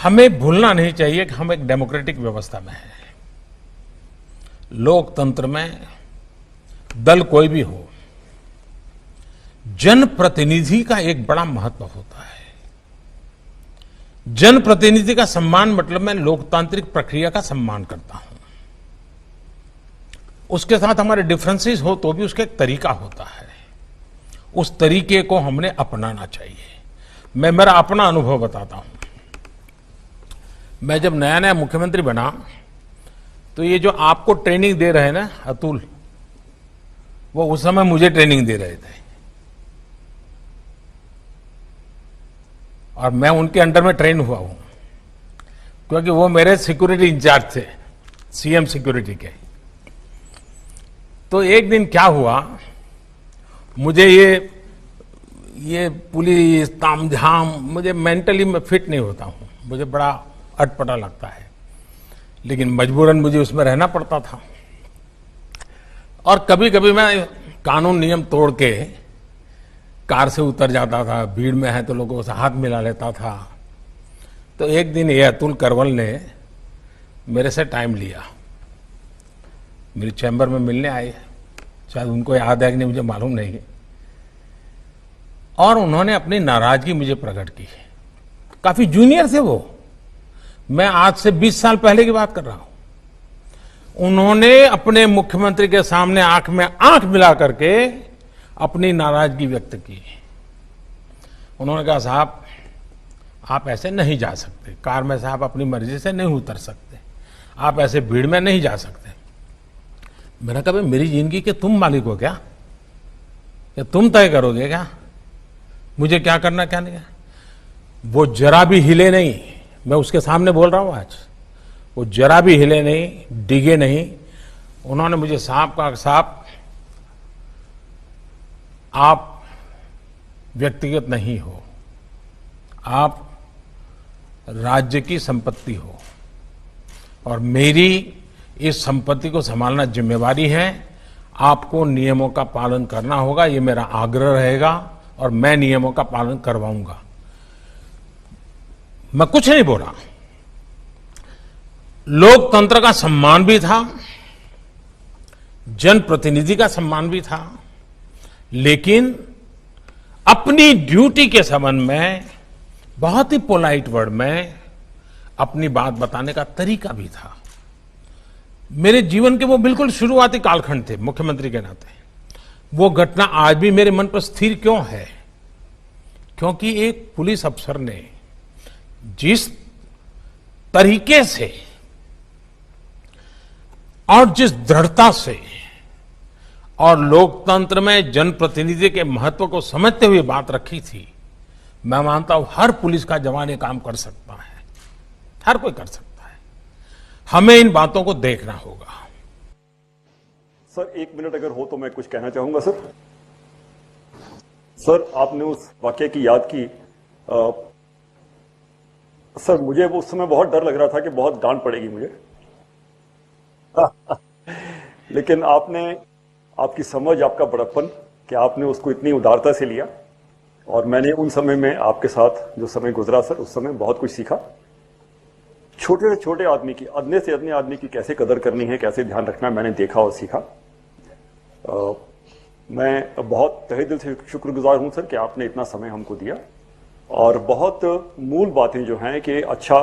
हमें भूलना नहीं चाहिए कि हम एक डेमोक्रेटिक व्यवस्था में हैं। लोकतंत्र में दल कोई भी हो, जनप्रतिनिधि का एक बड़ा महत्व होता है। जनप्रतिनिधि का सम्मान मतलब मैं लोकतांत्रिक प्रक्रिया का सम्मान करता हूं। उसके साथ हमारे डिफरेंसेस हो तो भी उसका एक तरीका होता है, उस तरीके को हमने अपनाना चाहिए। मैं मेरा अपना अनुभव बताता हूं। मैं जब नया नया मुख्यमंत्री बना तो ये जो आपको ट्रेनिंग दे रहे हैं ना अतुल, वो उस समय मुझे ट्रेनिंग दे रहे थे और मैं उनके अंडर में ट्रेन हुआ हूं, क्योंकि वो मेरे सिक्योरिटी इंचार्ज थे, सीएम सिक्योरिटी के। तो एक दिन क्या हुआ, मुझे ये पुलिस तामझाम, मुझे मेंटली मैं फिट नहीं होता हूं, मुझे बड़ा अटपटा लगता है, लेकिन मजबूरन मुझे उसमें रहना पड़ता था। और कभी कभी मैं कानून नियम तोड़ के कार से उतर जाता था, भीड़ में है तो लोगों से हाथ मिला लेता था। तो एक दिन ये अतुल करवल ने मेरे से टाइम लिया, मेरी चैम्बर में मिलने आए, शायद उनको याद है कि नहीं मुझे मालूम नहीं, और उन्होंने अपनी नाराजगी मुझे प्रकट की। काफी जूनियर थे वो, मैं आज से 20 साल पहले की बात कर रहा हूं। उन्होंने अपने मुख्यमंत्री के सामने आंख में आंख मिला करके अपनी नाराजगी व्यक्त की। उन्होंने कहा, साहब आप ऐसे नहीं जा सकते, कार में से आप अपनी मर्जी से नहीं उतर सकते, आप ऐसे भीड़ में नहीं जा सकते। मैंने कहा, मेरी जिंदगी के तुम मालिक हो क्या, या तुम तय करोगे क्या मुझे क्या करना क्या नहीं? वो जरा भी हिले नहीं, मैं उसके सामने बोल रहा हूं आज, वो जरा भी हिले नहीं, डिगे नहीं। उन्होंने मुझे साहब कहा, साहब आप व्यक्तिगत नहीं हो, आप राज्य की संपत्ति हो और मेरी इस संपत्ति को संभालना जिम्मेवारी है। आपको नियमों का पालन करना होगा, ये मेरा आग्रह रहेगा और मैं नियमों का पालन करवाऊंगा। मैं कुछ नहीं बोला। लोकतंत्र का सम्मान भी था, जनप्रतिनिधि का सम्मान भी था, लेकिन अपनी ड्यूटी के संबंध में बहुत ही पोलाइट वर्ड में अपनी बात बताने का तरीका भी था। मेरे जीवन के वो बिल्कुल शुरुआती कालखंड थे मुख्यमंत्री के नाते। वो घटना आज भी मेरे मन पर स्थिर क्यों है? क्योंकि एक पुलिस अफसर ने जिस तरीके से और जिस दृढ़ता से और लोकतंत्र में जनप्रतिनिधि के महत्व को समझते हुए बात रखी थी, मैं मानता हूं हर पुलिस का जवान ये काम कर सकता है, हर कोई कर सकता है। हमें इन बातों को देखना होगा। सर 1 मिनट अगर हो तो मैं कुछ कहना चाहूंगा। सर आपने उस वाकये की याद की। सर मुझे वो उस समय बहुत डर लग रहा था कि बहुत डांट पड़ेगी मुझे लेकिन आपकी समझ, आपका बड़प्पन कि आपने उसको इतनी उदारता से लिया, और मैंने उन समय में आपके साथ जो समय गुजरा सर, उस समय बहुत कुछ सीखा। छोटे से छोटे आदमी की, अदने से अदने आदमी की कैसे कदर करनी है, कैसे ध्यान रखना है, मैंने देखा और सीखा। मैं बहुत तहे दिल से शुक्रगुजार हूं सर कि आपने इतना समय हमको दिया, और बहुत मूल बातें जो हैं कि अच्छा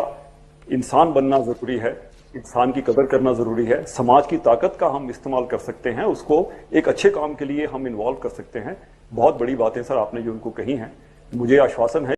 इंसान बनना जरूरी है, इंसान की कदर करना जरूरी है, समाज की ताकत का हम इस्तेमाल कर सकते हैं, उसको एक अच्छे काम के लिए हम इन्वॉल्व कर सकते हैं। बहुत बड़ी बातें सर आपने जो उनको कही हैं, मुझे आश्वासन है